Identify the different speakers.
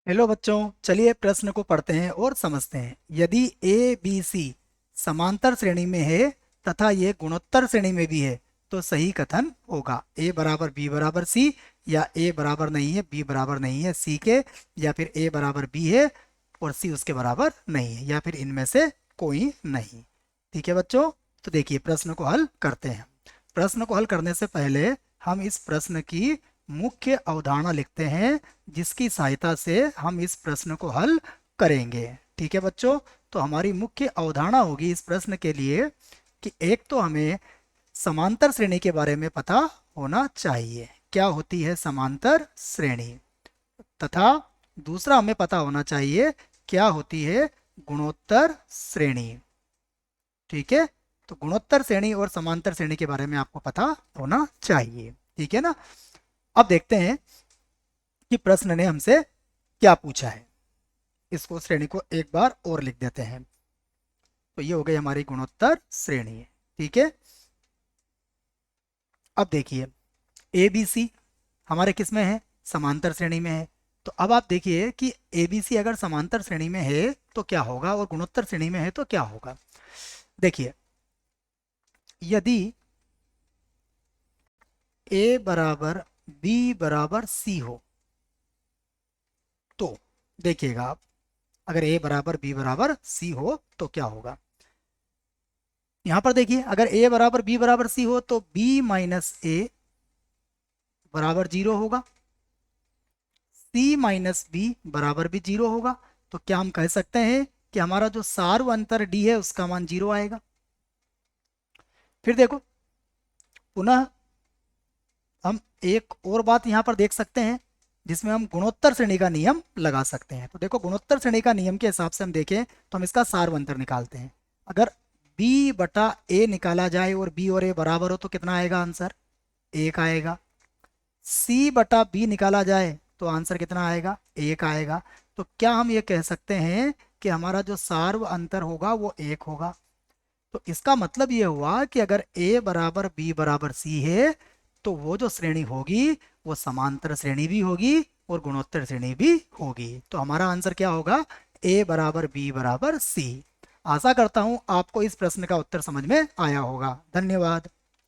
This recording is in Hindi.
Speaker 1: हेलो बच्चों, चलिए प्रश्न को पढ़ते हैं और समझते हैं। यदि ए बी सी समांतर श्रेणी में है तथा ये गुणोत्तर श्रेणी में भी है तो सही कथन होगा। ए बराबर बी बराबर सी, या ए बराबर नहीं है बी बराबर नहीं है सी के, या फिर ए बराबर बी है और सी उसके बराबर नहीं है, या फिर इनमें से कोई नहीं। ठीक है बच्चों, तो देखिए प्रश्न को हल करते हैं। प्रश्न को हल करने से पहले हम इस प्रश्न की मुख्य अवधारणा लिखते हैं, जिसकी सहायता से हम इस प्रश्न को हल करेंगे। ठीक है बच्चों, तो हमारी मुख्य अवधारणा होगी इस प्रश्न के लिए कि एक तो हमें समांतर श्रेणी के बारे में पता होना चाहिए, क्या होती है समांतर श्रेणी, तथा दूसरा हमें पता होना चाहिए क्या होती है गुणोत्तर श्रेणी। ठीक है, तो गुणोत्तर श्रेणी और समांतर श्रेणी के बारे में आपको पता होना चाहिए। ठीक है ना। अब देखते हैं कि प्रश्न ने हमसे क्या पूछा है। इसको श्रेणी को एक बार और लिख देते हैं। तो ये हो गई हमारी गुणोत्तर श्रेणी। ठीक है, अब देखिए ए बी सी हमारे किस में है, समांतर श्रेणी में है। तो अब आप देखिए कि ए बी सी अगर समांतर श्रेणी में है तो क्या होगा और गुणोत्तर श्रेणी में है तो क्या होगा। देखिए, यदि ए बराबर बी बराबर सी हो तो देखिएगा आप, अगर ए बराबर बी बराबर सी हो तो क्या होगा। यहां पर देखिए, अगर ए बराबर बी बराबर सी हो तो बी माइनस ए बराबर जीरो होगा, सी माइनस बी बराबर भी जीरो होगा। तो क्या हम कह सकते हैं कि हमारा जो सार्व अंतर डी है उसका मान जीरो आएगा। फिर देखो, पुनः हम एक और बात यहां पर देख सकते हैं जिसमें हम गुणोत्तर श्रेणी का नियम लगा सकते हैं। तो देखो, गुणोत्तर श्रेणी का नियम के हिसाब से हम देखें तो हम इसका सार्व अंतर निकालते हैं। अगर b बटा a निकाला जाए और b और a बराबर हो तो कितना आएगा आंसर, एक आएगा। c बटा b निकाला जाए तो आंसर कितना आएगा, एक आएगा। तो क्या हम ये कह सकते हैं कि हमारा जो सार्व अंतर होगा वो एक होगा। तो इसका मतलब ये हुआ कि अगर a बराबर b बराबर c है तो वो जो श्रेणी होगी वो समांतर श्रेणी भी होगी और गुणोत्तर श्रेणी भी होगी। तो हमारा आंसर क्या होगा, a बराबर b बराबर c। आशा करता हूं आपको इस प्रश्न का उत्तर समझ में आया होगा। धन्यवाद।